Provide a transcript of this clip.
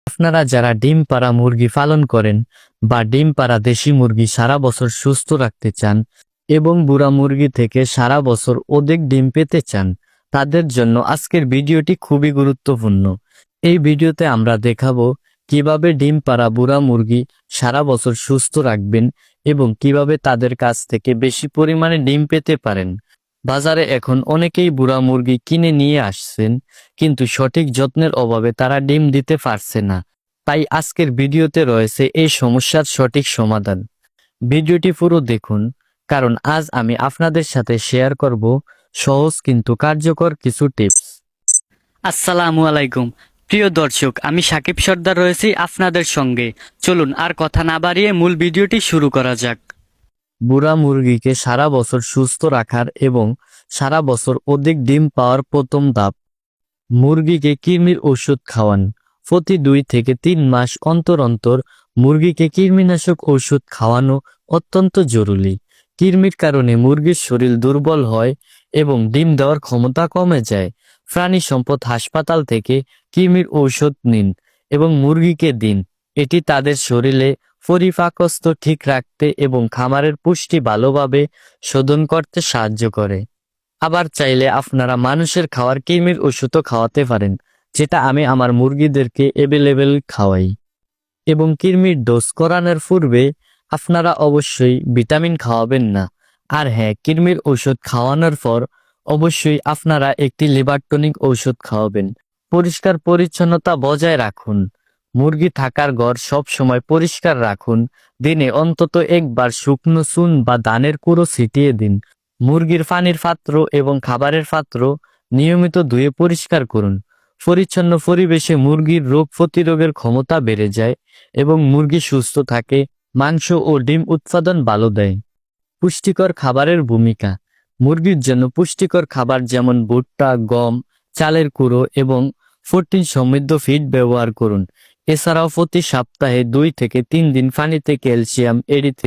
আপনারা যারা ডিম পাড়া মুরগি পালন করেন বা ডিম পাড়া দেশি মুরগি সারা বছর সুস্থ রাখতে চান এবং বুড়া মুরগি থেকে সারা বছর অধিক ডিম পেতে চান, তাদের জন্য আজকের ভিডিওটি খুবই গুরুত্বপূর্ণ। এই ভিডিওতে আমরা দেখাবো কিভাবে ডিম পাড়া বুড়া মুরগি সারা বছর সুস্থ রাখবেন এবং কিভাবে তাদের কাছ থেকে বেশি পরিমাণে ডিম পেতে পারেন। বাজারে এখন অনেকেই বুড়া মুরগি কিনে নিয়ে আসছেন, কিন্তু সঠিক যত্নের অভাবে তারা ডিম দিতে পারছে না। তাই আজকের ভিডিওতে রয়েছে এই সমস্যার সঠিক সমাধান। ভিডিওটি পুরো দেখুন, কারণ আজ আমি আপনাদের সাথে শেয়ার করব সহজ কিন্তু কার্যকর কিছু টিপস। আসসালামু আলাইকুম প্রিয় দর্শক, আমি সাকিব সর্দার রয়েছি আপনাদের সঙ্গে। চলুন আর কথা না বাড়িয়ে মূল ভিডিওটি শুরু করা যাক। বুড়া মুরগিকে সারা বছর সুস্থ রাখার এবং সারা বছর অধিক ডিম পাওয়ার প্রথম ধাপ, মুরগিকে কৃমির ওষুধ খাওয়ান। প্রতি 2 থেকে 3 মাস অন্তর অন্তর মুরগিকে কৃমিনাশক ওষুধ খাওয়ানো অত্যন্ত জরুরি। কৃমির কারণে মুরগির শরীর দুর্বল হয় এবং ডিম দেওয়ার ক্ষমতা কমে যায়। প্রাণী সম্পদ হাসপাতাল থেকে কৃমির ঔষধ নিন এবং মুরগিকে দিন। এটি তাদের শরীরে পরিপাকস্থ ঠিক রাখতে এবং খামারের পুষ্টি ভালোভাবে শোধন করতে সাহায্য করে। আবার চাইলে আপনারা মানুষের খাওয়ার কৃমির ওষুধও খাওয়াতে পারেন, যেটা আমি আমার মুরগিদেরকে অ্যাভেলেবেল খাওয়াই। এবং কৃমির ডোজ করানোর পূর্বে আপনারা অবশ্যই ভিটামিন খাওয়াবেন না। আর হ্যাঁ, কৃমির ঔষধ খাওয়ানোর পর অবশ্যই আপনারা একটি লিভার টনিক ঔষধ খাওয়াবেন। পরিষ্কার পরিচ্ছন্নতা বজায় রাখুন। মুরগি থাকার ঘর সব সময় পরিষ্কার রাখুন। দিনে অন্তত একবার শুকনো চুন বা ধানের কুড়ো ছিটিয়ে দিন। মুরগির পানির পাত্র এবং খাবারের পাত্র নিয়মিত ধুয়ে পরিষ্কার করুন। পরিচ্ছন্ন পরিবেশে মুরগির রোগ প্রতিরোধের ক্ষমতা বেড়ে যায় এবং মুরগি সুস্থ থাকে, মাংস ও ডিম উৎপাদন ভালো দেয়। পুষ্টিকর খাবারের ভূমিকা। মুরগির জন্য পুষ্টিকর খাবার যেমন ভুট্টা, গম, চালের কুড়ো এবং প্রোটিন সমৃদ্ধ ফিড ব্যবহার করুন। এছাড়াও প্রতি সপ্তাহে 2 থেকে 3 দিন পানিতে ক্যালসিয়াম, এরিথ্রিন